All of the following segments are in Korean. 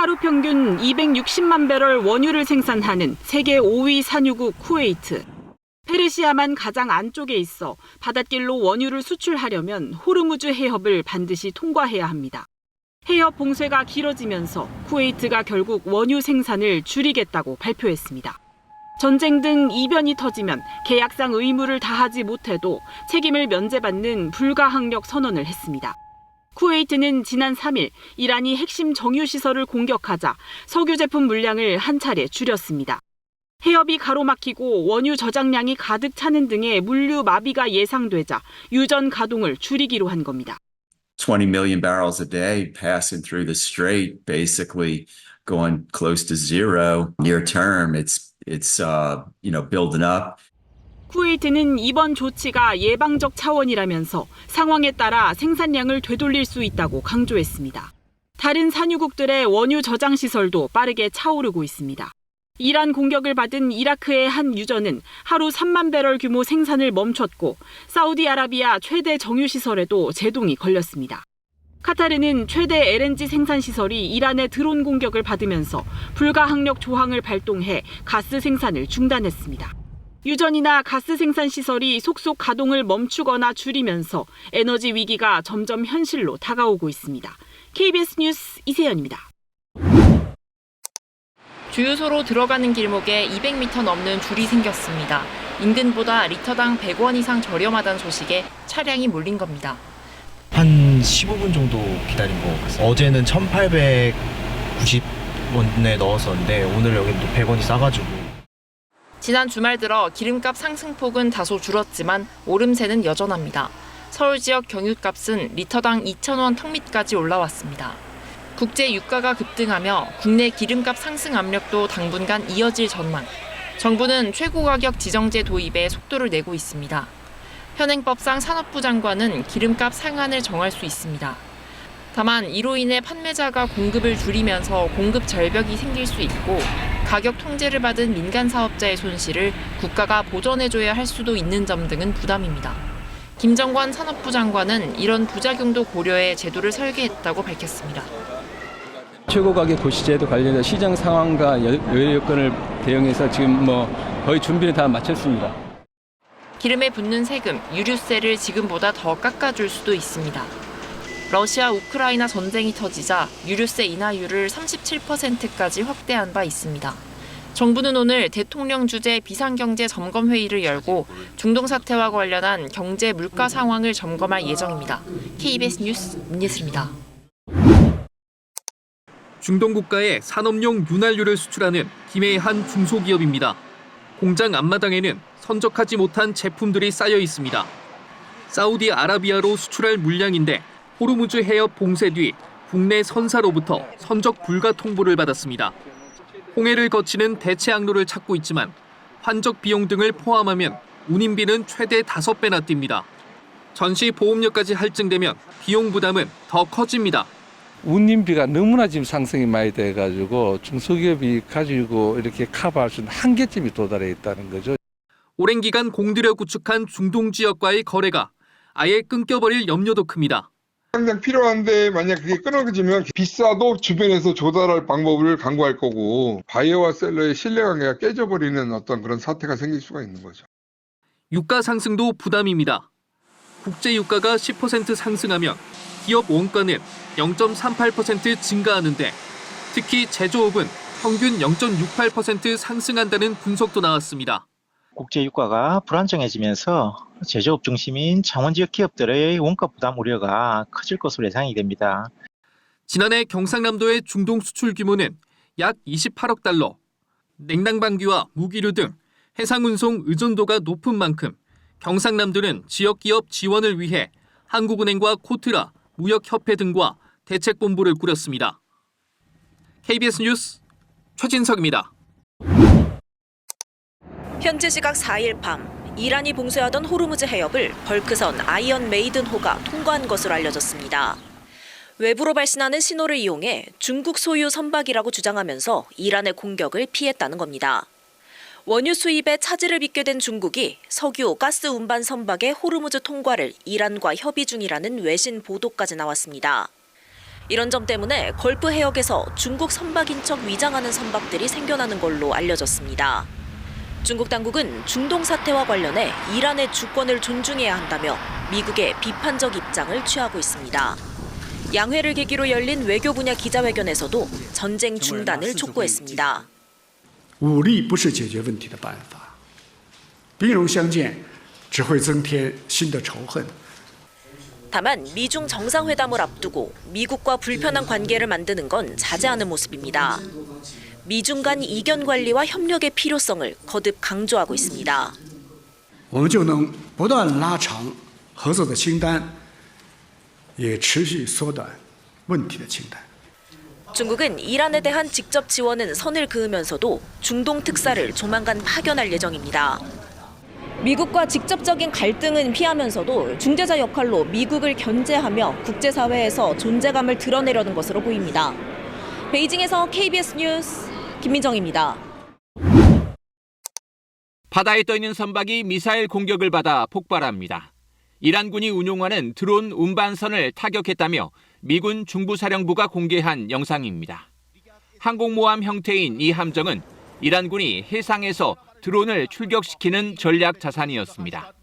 하루 평균 260만 배럴 원유를 생산하는 세계 5위 산유국 쿠웨이트. 페르시아만 가장 안쪽에 있어 바닷길로 원유를 수출하려면 호르무즈 해협을 반드시 통과해야 합니다. 해협 봉쇄가 길어지면서 쿠웨이트가 결국 원유 생산을 줄이겠다고 발표했습니다. 전쟁 등 이변이 터지면 계약상 의무를 다하지 못해도 책임을 면제받는 불가항력 선언을 했습니다. 쿠웨이트는 지난 3일 이란이 핵심 정유시설을 공격하자 석유 제품 물량을 한 차례 줄였습니다. 해협이 가로막히고 원유 저장량이 가득 차는 등의 물류 마비가 예상되자 유전 가동을 줄이기로 한 겁니다. 20 million barrels a day passing through the strait, basically going close to zero near term. It's building up. 쿠웨이트는 이번 조치가 예방적 차원이라면서 상황에 따라 생산량을 되돌릴 수 있다고 강조했습니다. 다른 산유국들의 원유 저장 시설도 빠르게 차오르고 있습니다. 이란 공격을 받은 이라크의 한 유전은 하루 3만 배럴 규모 생산을 멈췄고 사우디아라비아 최대 정유시설에도 제동이 걸렸습니다. 카타르는 최대 LNG 생산 시설이 이란의 드론 공격을 받으면서 불가항력 조항을 발동해 가스 생산을 중단했습니다. 유전이나 가스 생산 시설이 속속 가동을 멈추거나 줄이면서 에너지 위기가 점점 현실로 다가오고 있습니다. KBS 뉴스 이세연입니다. 주유소로 들어가는 길목에 200m 넘는 줄이 생겼습니다. 인근보다 리터당 100원 이상 저렴하다는 소식에 차량이 몰린 겁니다. 한 15분 정도 기다린 것 같아요. 어제는 1,890원에 넣었었는데 오늘 여기는 또 100원이 싸가지고. 지난 주말 들어 기름값 상승폭은 다소 줄었지만 오름세는 여전합니다. 서울 지역 경유값은 리터당 2,000원 턱밑까지 올라왔습니다. 국제 유가가 급등하며 국내 기름값 상승 압력도 당분간 이어질 전망. 정부는 최고 가격 지정제 도입에 속도를 내고 있습니다. 현행법상 산업부 장관은 기름값 상한을 정할 수 있습니다. 다만 이로 인해 판매자가 공급을 줄이면서 공급 절벽이 생길 수 있고 가격 통제를 받은 민간 사업자의 손실을 국가가 보전해줘야 할 수도 있는 점 등은 부담입니다. 김정관 산업부 장관은 이런 부작용도 고려해 제도를 설계했다고 밝혔습니다. 최고 가격 고시제도 관련해서 시장 상황과 여유 여건을 대응해서 지금 거의 준비를 다 마쳤습니다. 기름에 붙는 세금, 유류세를 지금보다 더 깎아줄 수도 있습니다. 러시아 우크라이나 전쟁이 터지자 유류세 인하율을 37%까지 확대한 바 있습니다. 정부는 오늘 대통령 주재 비상경제 점검회의를 열고 중동 사태와 관련한 경제 물가 상황을 점검할 예정입니다. KBS 뉴스 문예슬입니다. 중동 국가에 산업용 윤활유를 수출하는 김해의 한 중소기업입니다. 공장 앞마당에는 선적하지 못한 제품들이 쌓여 있습니다. 사우디아라비아로 수출할 물량인데 호르무즈 해협 봉쇄 뒤 국내 선사로부터 선적 불가 통보를 받았습니다. 홍해를 거치는 대체 항로를 찾고 있지만 환적 비용 등을 포함하면 운임비는 최대 5배나 뜁니다. 전시 보험료까지 할증되면 비용 부담은 더 커집니다. 운임비가 너무나 지금 상승이 많이 돼가지고 중소기업이 가지고 이렇게 커버할 수 있는 한계점이 도달해 있다는 거죠. 오랜 기간 공들여 구축한 중동 지역과의 거래가 아예 끊겨버릴 염려도 큽니다. 당장 필요한데 만약 그게 끊어지면 비싸도 주변에서 조달할 방법을 강구할 거고 바이어와 셀러의 신뢰관계가 깨져버리는 어떤 그런 사태가 생길 수가 있는 거죠. 유가 상승도 부담입니다. 국제 유가가 10% 상승하면 기업 원가는 0.38% 증가하는데 특히 제조업은 평균 0.68% 상승한다는 분석도 나왔습니다. 국제 유가가 불안정해지면서 제조업 중심인 창원 지역 기업들의 원가 부담 우려가 커질 것으로 예상이 됩니다. 지난해 경상남도의 중동 수출 규모는 약 28억 달러. 냉난방귀와 무기류 등 해상운송 의존도가 높은 만큼 경상남도는 지역기업 지원을 위해 한국은행과 코트라, 무역협회 등과 대책본부를 꾸렸습니다. KBS 뉴스 최진석입니다. 현지 시각 4일 밤 이란이 봉쇄하던 호르무즈 해협을 벌크선 아이언 메이든호가 통과한 것으로 알려졌습니다. 외부로 발신하는 신호를 이용해 중국 소유 선박이라고 주장하면서 이란의 공격을 피했다는 겁니다. 원유 수입에 차질을 빚게 된 중국이 석유, 가스 운반 선박의 호르무즈 통과를 이란과 협의 중이라는 외신 보도까지 나왔습니다. 이런 점 때문에 걸프 해역에서 중국 선박인 척 위장하는 선박들이 생겨나는 걸로 알려졌습니다. 중국 당국은 중동 사태와 관련해 이란의 주권을 존중해야 한다며 미국의 비판적 입장을 취하고 있습니다. 양회를 계기로 열린 외교 분야 기자회견에서도 전쟁 중단을 촉구했습니다. 武力不是解决问题的办法，兵戎相见只会增添新的仇恨。 다만 미중 정상회담을 앞두고 미국과 불편한 관계를 만드는 건 자제하는 모습입니다. 미중 간 이견 관리와 협력의 필요성을 거듭 강조하고 있습니다. 我们就能不断拉长合作的清单，也持续缩短问题的清单。 중국은 이란에 대한 직접 지원은 선을 그으면서도 중동 특사를 조만간 파견할 예정입니다. 미국과 직접적인 갈등은 피하면서도 중재자 역할로 미국을 견제하며 국제사회에서 존재감을 드러내려는 것으로 보입니다. 베이징에서 KBS 뉴스 김민정입니다. 바다에 떠있는 선박이 미사일 공격을 받아 폭발합니다. 이란군이 운용하는 드론 운반선을 타격했다며 미군 중부사령부가 공개한 영상입니다. 항공모함 형태인 이 함정은 이란군이 해상에서 드론을 출격시키는 전략 자산이었습니다.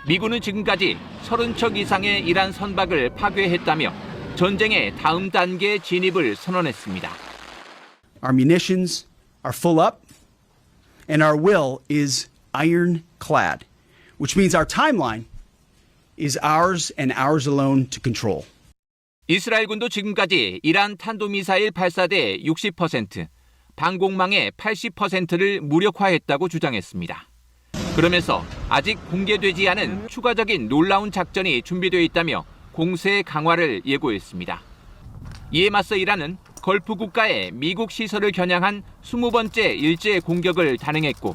미군은 지금까지 30척 이상의 이란 선박을 파괴했다며 전쟁의 다음 단계 진입을 선언했습니다. Our munitions are full up and our will is ironclad, which means our timeline is ours and ours alone to control. 이스라엘군도 지금까지 이란 탄도미사일 발사대 60%, 방공망의 80%를 무력화했다고 주장했습니다. 그러면서 아직 공개되지 않은 추가적인 놀라운 작전이 준비되어 있다며 공세 강화를 예고했습니다. 이에 맞서 이란은 걸프 국가의 미국 시설을 겨냥한 20번째 일제 공격을 단행했고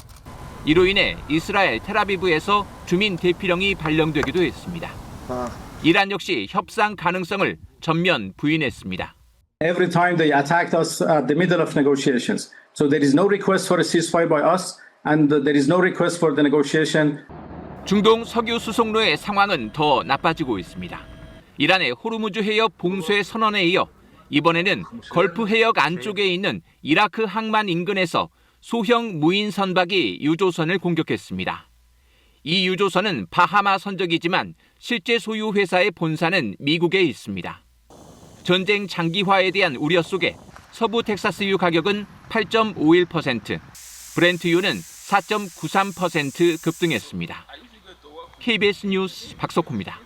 이로 인해 이스라엘 텔아비브에서 주민 대피령이 발령되기도 했습니다. 이란 역시 협상 가능성을 전면 부인했습니다. Every time they attacked us at the middle of negotiations. So there is no request for a ceasefire by us and there is no request for the negotiation. 중동 석유 수송로의 상황은 더 나빠지고 있습니다. 이란의 호르무즈 해협 봉쇄 선언에 이어 이번에는 걸프 해역 안쪽에 있는 이라크 항만 인근에서 소형 무인 선박이 유조선을 공격했습니다. 이 유조선은 바하마 선적이지만 실제 소유 회사의 본사는 미국에 있습니다. 전쟁 장기화에 대한 우려 속에 서부 텍사스유 가격은 8.51%, 브렌트유는 4.93% 급등했습니다. KBS 뉴스 박석호입니다.